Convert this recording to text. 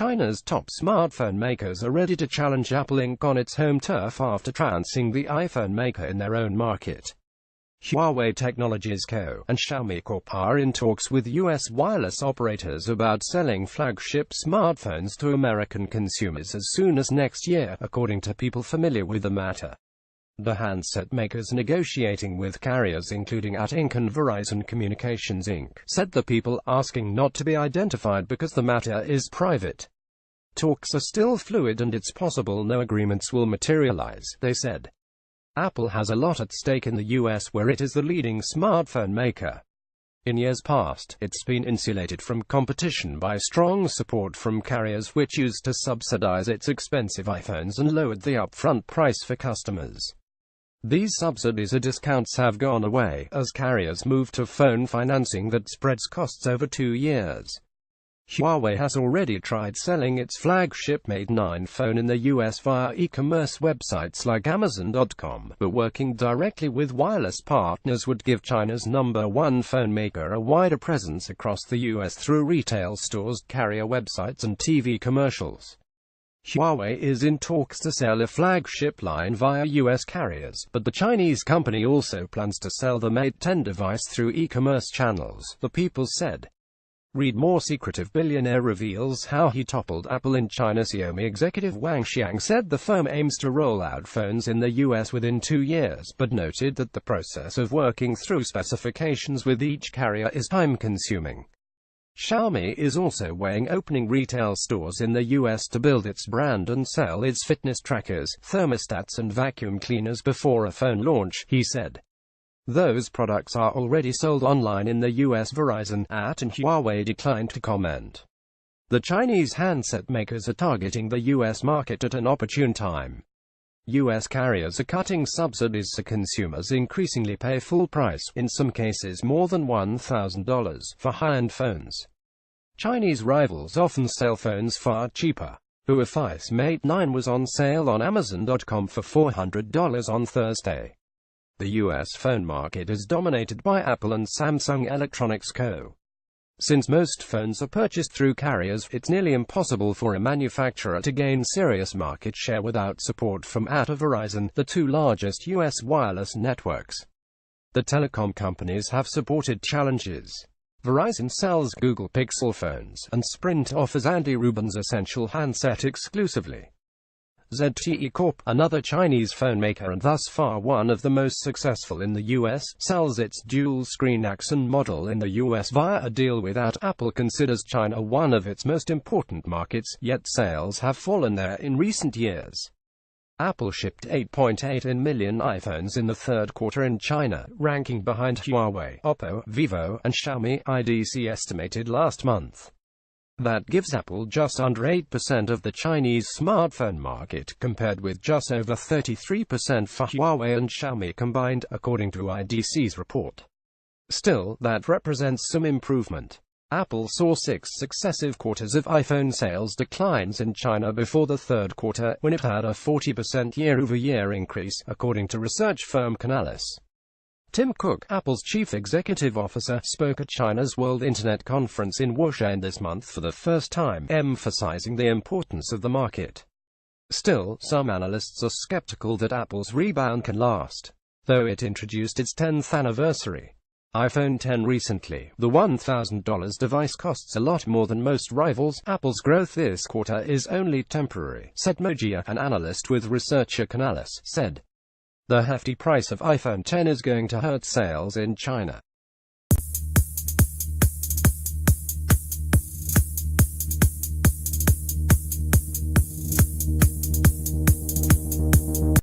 China's top smartphone makers are ready to challenge Apple Inc. on its home turf after trouncing the iPhone maker in their own market. Huawei Technologies Co. and Xiaomi Corp. are in talks with U.S. wireless operators about selling flagship smartphones to American consumers as soon as next year, according to people familiar with the matter. The handset makers negotiating with carriers including AT&T Inc. and Verizon Communications Inc. said the people asking not to be identified because the matter is private. Talks are still fluid and it's possible no agreements will materialize, they said. Apple has a lot at stake in the US where it is the leading smartphone maker. In years past, it's been insulated from competition by strong support from carriers which used to subsidize its expensive iPhones and lowered the upfront price for customers. These subsidies or discounts have gone away, as carriers move to phone financing that spreads costs over 2 years. Huawei has already tried selling its flagship Mate 9 phone in the US via e-commerce websites like Amazon.com, but working directly with wireless partners would give China's #1 phone maker a wider presence across the US through retail stores, carrier websites and TV commercials. Huawei is in talks to sell a flagship line via US carriers, but the Chinese company also plans to sell the Mate 10 device through e-commerce channels, the People said. Read more. Secretive billionaire reveals how he toppled Apple in China. Xiaomi executive Wang Xiang said the firm aims to roll out phones in the US within 2 years, but noted that the process of working through specifications with each carrier is time-consuming. Xiaomi is also weighing opening retail stores in the US to build its brand and sell its fitness trackers, thermostats and vacuum cleaners before a phone launch, he said. Those products are already sold online in the US. Verizon, AT&T and Huawei declined to comment. The Chinese handset makers are targeting the US market at an opportune time. US carriers are cutting subsidies so consumers increasingly pay full price, in some cases more than $1,000, for high-end phones. Chinese rivals often sell phones far cheaper. Huawei's Mate 9 was on sale on Amazon.com for $400 on Thursday. The US phone market is dominated by Apple and Samsung Electronics Co. Since most phones are purchased through carriers, it's nearly impossible for a manufacturer to gain serious market share without support from AT&T or Verizon, the two largest US wireless networks. The telecom companies have supported challenges. Verizon sells Google Pixel phones, and Sprint offers Andy Rubin's Essential handset exclusively. ZTE Corp., another Chinese phone maker and thus far one of the most successful in the US, sells its dual-screen Axon model in the US via a deal with AT&T. Apple considers China one of its most important markets, yet sales have fallen there in recent years. Apple shipped 8.8 million iPhones in the third quarter in China, ranking behind Huawei, Oppo, Vivo, and Xiaomi, IDC estimated last month. That gives Apple just under 8% of the Chinese smartphone market, compared with just over 33% for Huawei and Xiaomi combined, according to IDC's report. Still, that represents some improvement. Apple saw 6 successive quarters of iPhone sales declines in China before the third quarter, when it had a 40% year-over-year increase, according to research firm Canalys. Tim Cook, Apple's chief executive officer, spoke at China's World Internet Conference in Wuhan this month for the first time, emphasizing the importance of the market. Still, some analysts are skeptical that Apple's rebound can last. Though it introduced its 10th anniversary iPhone X recently, the $1,000 device costs a lot more than most rivals. Apple's growth this quarter is only temporary, said Mojia, an analyst with researcher Canalys, said. The hefty price of iPhone X is going to hurt sales in China.